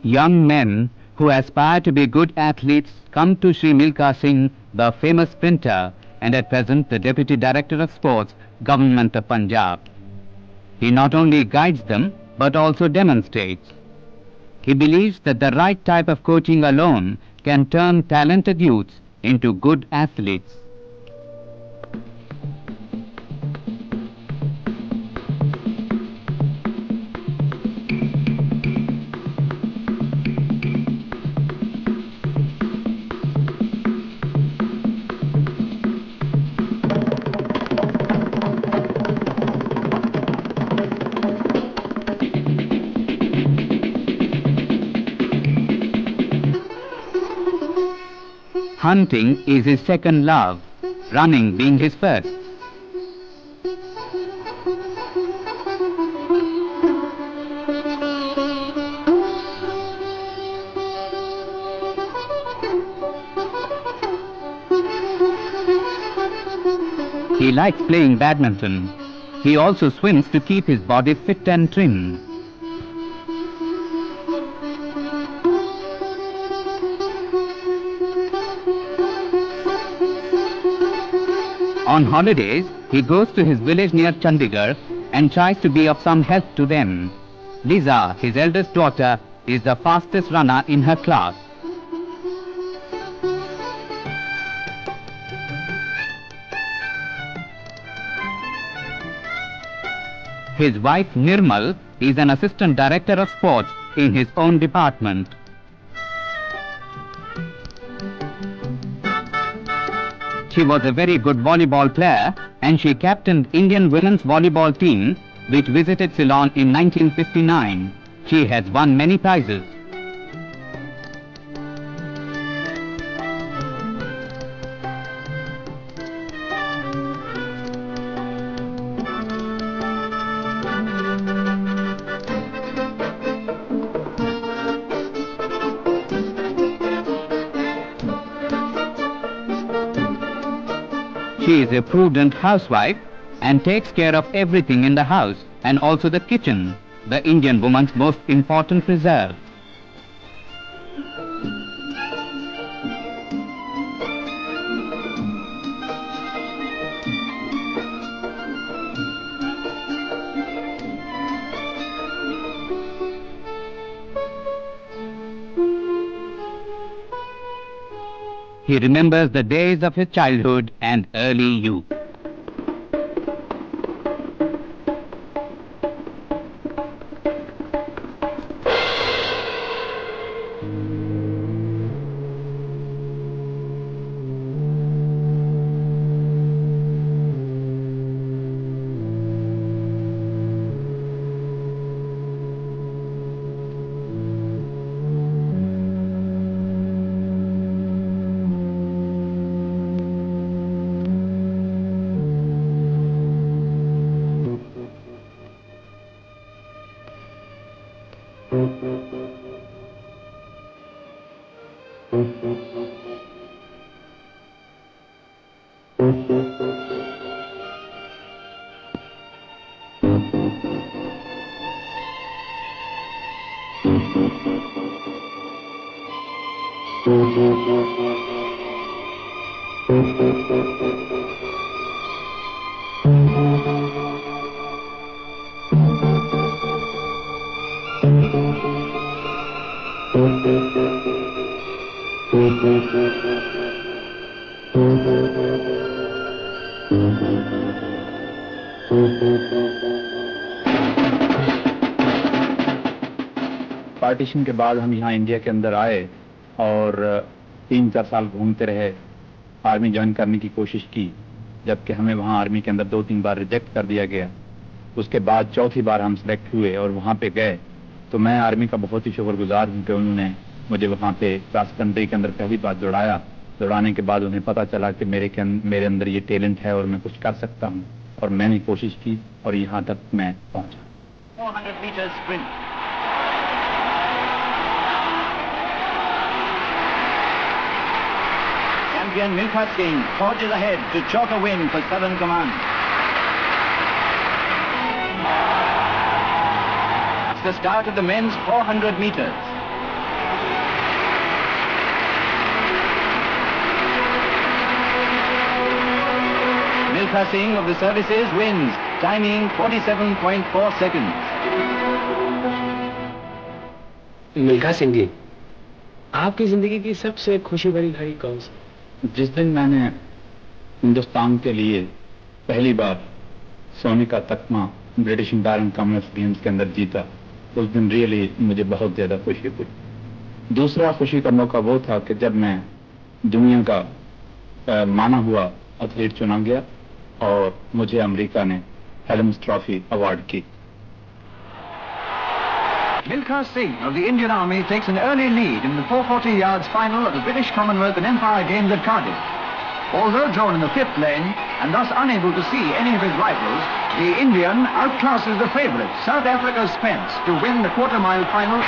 Young men who aspire to be good athletes come to Sri Milkha Singh, the famous sprinter and at present the Deputy Director of Sports, Government of Punjab. He not only guides them but also demonstrates. He believes that the right type of coaching alone can turn talented youths into good athletes. Hunting is his second love, running being his first. He likes playing badminton. He also swims to keep his body fit and trim. On holidays, he goes to his village near Chandigarh and tries to be of some help to them. Lisa, his eldest daughter, is the fastest runner in her class. His wife Nirmal is an assistant director of sports in his own department. She was a very good volleyball player and she captained Indian women's volleyball team which visited Ceylon in 1959. She has won many prizes. She is a prudent housewife and takes care of everything in the house and also the kitchen, the Indian woman's most important reserve. He remembers the days of his childhood and early youth. Partition के बाद हम यहाँ India के अंदर आए और 3-4 साल घूमते रहे, आर्मी ज्वाइन करने की कोशिश की, जबकि हमें वहाँ आर्मी के अंदर 2-3 बार रिजेक्ट कर दिया गया। उसके बाद चौथी बार हम सिलेक्ट हुए और वहाँ पे गए तो मैं आर्मी का बहुत ही शुक्रगुजार हूँ कि उन्होंने मुझे वहाँ पे क्रॉस कंट्री के अंदर पहली बार दौड़ाया। दौड़ाने के बाद उन्हें पता चला कि मेरे अंदर ये टैलेंट है और मैं कुछ कर सकता हूँ और मैंने कोशिश की और यहाँ तक मैं पहुँचा। 400 meters sprint. Champion Milkha Singh forges ahead to chalk a win for Southern Command. It's the start of the men's 400 meters. Milkha Singh of the services wins, timing 47.4 seconds. Milkha Singh जी, आपकी जिंदगी की सबसे खुशी भरी घड़ी कौन सी? जिस दिन मैंने हिंदुस्तान के लिए पहली बार सोने का तकमा ब्रिटिश एम्पायर कॉमनवेल्थ गेम्स के अंदर जीता, उस दिन रियली मुझे बहुत ज्यादा खुशी हुई। दूसरा खुशी का मौका वो था कि जब मैं दुनिया का माना हुआ एथलीट चुना गया और मुझे अमेरिका ने हेल्म्स ट्रॉफी अवार्ड की। Milkha Singh of the Indian Army takes an early lead in the 440 yards final of the British Commonwealth and Empire Games at Cardiff. Although drawn in the fifth lane and thus unable to see any of his rivals, the Indian outclasses the favourite, South Africa's Spence, to win the quarter-mile final.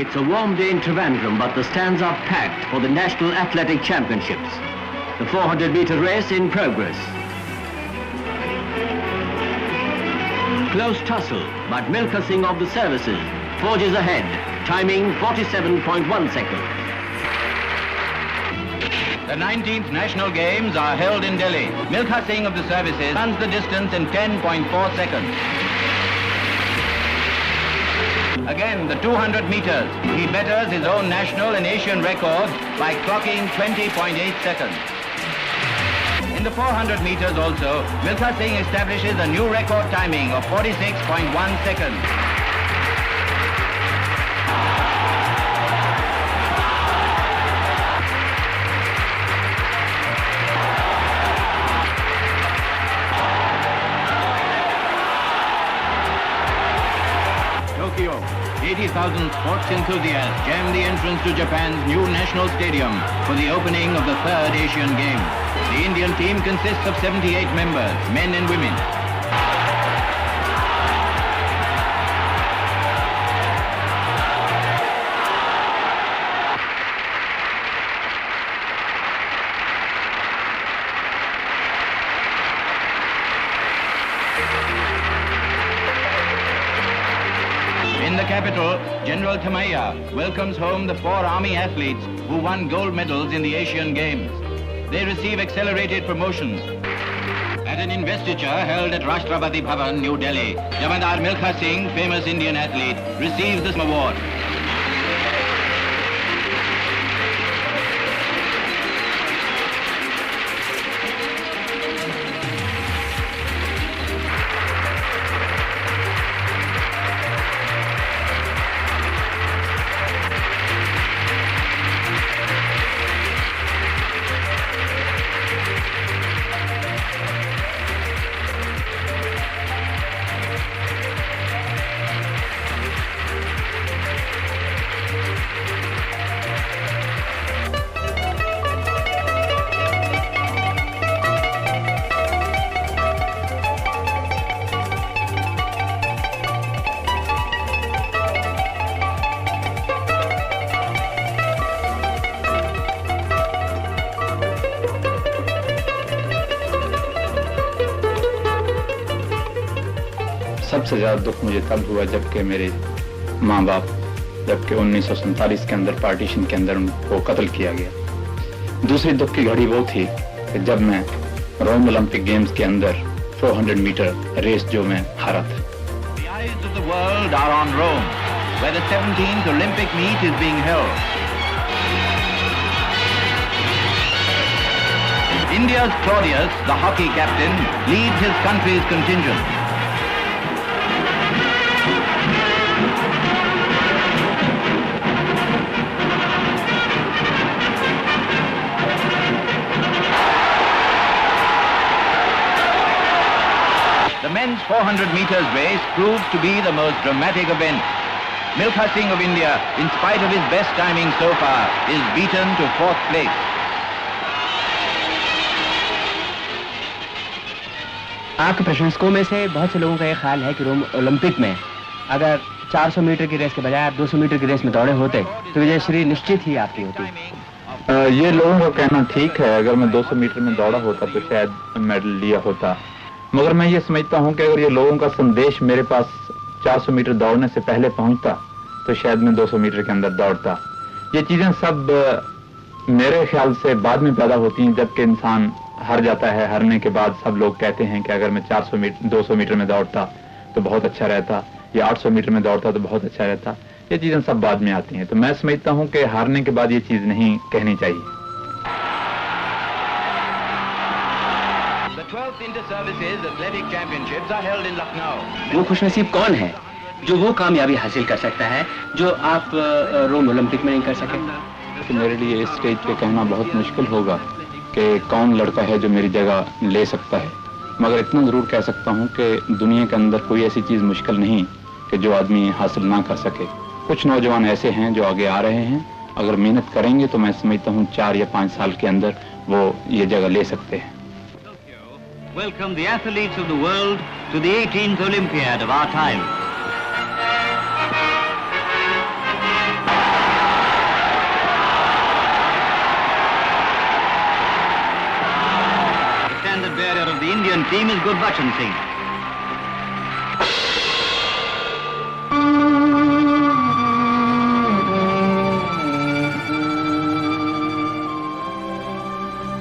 It's a warm day in Trivandrum, but the stands are packed for the National Athletic Championships. The 400-meter race in progress. Close tussle, but Milkha Singh of the services forges ahead, timing 47.1 seconds. The 19th National Games are held in Delhi. Milkha Singh of the services runs the distance in 10.4 seconds. Again, the 200 meters. He betters his own national and Asian records by clocking 20.8 seconds. In the 400 meters also, Milkha Singh establishes a new record timing of 46.1 seconds. Tokyo, 80,000 sports enthusiasts jam the entrance to Japan's new national stadium for the opening of the third Asian Games. The Indian team consists of 78 members, men and women. In the capital, General Thamaiya welcomes home the 4 Army athletes who won gold medals in the Asian Games. They receive accelerated promotions. At an investiture held at Rashtrapati Bhavan, New Delhi, Jamadar Milkha Singh, famous Indian athlete, receives this award. सबसे ज़्यादा दुख मुझे तब हुआ जबकि मेरे माँ बाप जबकि 1947 के अंदर पार्टीशन के अंदर उनको कत्ल किया गया। दूसरी दुख की घड़ी वो थी कि जब मैं रोम ओलंपिक गेम्स के अंदर 400 मीटर रेस जो मैं हारा था। The eyes of the world are on Rome, where the 17th Olympic meet is being held. India's Claudius, the hockey captain, leads his country's contingent. The men's 400 meters race proves to be the most dramatic event. Milkha Singh of India, in spite of his best timing so far, is beaten to 4th place. आपके प्रशंसकों में से बहुत से लोगों का ये ख्याल है कि रोम ओलंपिक में अगर 400 मीटर की रेस के बजाय आप 200 मीटर की रेस में दौड़े होते तो विजयश्री निश्चित ही आपकी होती। ये लोगों का कहना ठीक है, अगर मैं 200 मीटर में दौड़ा होता तो शायद मेडल लिया होता, मगर मैं ये समझता हूँ कि अगर ये लोगों का संदेश मेरे पास 400 मीटर दौड़ने से पहले पहुँचता तो शायद मैं 200 मीटर के अंदर दौड़ता। ये चीजें सब मेरे ख्याल से बाद में पैदा होती हैं, जबकि इंसान हार जाता है। हारने के बाद सब लोग कहते हैं कि अगर मैं 200 मीटर में दौड़ता तो बहुत अच्छा रहता, या 800 मीटर में दौड़ता तो बहुत अच्छा रहता। ये चीजें सब बाद में आती हैं, तो मैं समझता हूं कि हारने के बाद ये चीज नहीं कहनी चाहिए। The 12th Inter-Services Athletic Championships are held in Lucknow. वो खुशनसीब कौन है जो वो कामयाबी हासिल कर सकता है जो आप रोम ओलंपिक में नहीं कर सके? तो मेरे लिए इस स्टेज पे कहना बहुत मुश्किल होगा कि कौन लड़का है जो मेरी जगह ले सकता है, मगर इतना जरूर कह सकता हूं कि दुनिया के अंदर कोई ऐसी चीज मुश्किल नहीं कि जो आदमी हासिल ना कर सके। कुछ नौजवान ऐसे हैं जो आगे आ रहे हैं, अगर मेहनत करेंगे तो मैं समझता हूं 4 या 5 साल के अंदर वो ये जगह ले सकते हैं। Welcome the athletes of the world to the 18th Olympiad of our time. The standard bearer of the Indian team is Gurbachan Singh.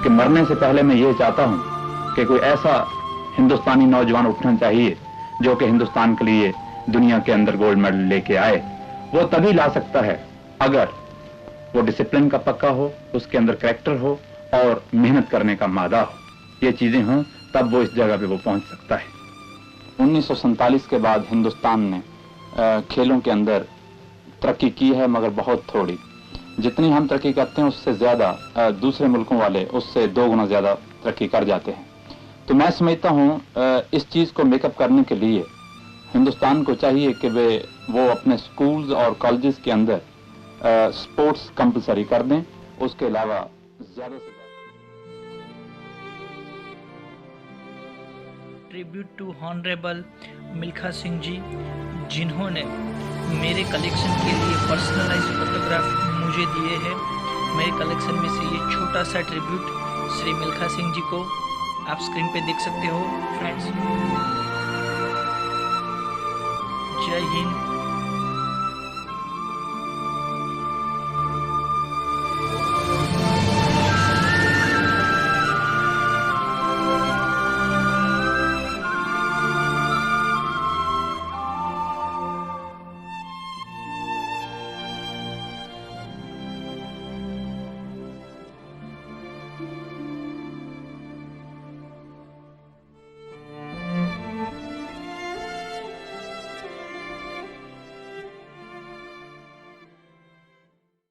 कि मरने से पहले मैं ये चाहता हूं कि कोई ऐसा हिंदुस्तानी नौजवान उठना चाहिए जो कि हिंदुस्तान के लिए दुनिया के अंदर गोल्ड मेडल लेके आए। वो तभी ला सकता है अगर वो डिसिप्लिन का पक्का हो, उसके अंदर कैरेक्टर हो और मेहनत करने का मादा हो। ये चीजें हों तब वो इस जगह पे वो पहुंच सकता है। 1947 के बाद हिंदुस्तान ने खेलों के अंदर तरक्की की है, मगर बहुत थोड़ी। जितनी हम तरक्की करते हैं उससे ज्यादा दूसरे मुल्कों वाले उससे 2 गुना ज्यादा तरक्की कर जाते हैं। तो मैं समझता हूँ इस चीज को मेकअप करने के लिए हिंदुस्तान को चाहिए कि वो अपने स्कूल्स और कॉलेजेस के अंदर स्पोर्ट्स कंपलसरी कर दें। उसके अलावा ज्यादा से tribute to honourable Milkha Singh ji, जिन्होंने मेरे कलेक्शन के लिए पर्सनलाइज फोटोग्राफ मुझे दिए हैं। मेरे कलेक्शन में से ये छोटा सा ट्रिब्यूट श्री मिल्खा सिंह जी को आप स्क्रीन पे देख सकते हो फ्रेंड्स। जय हिंद,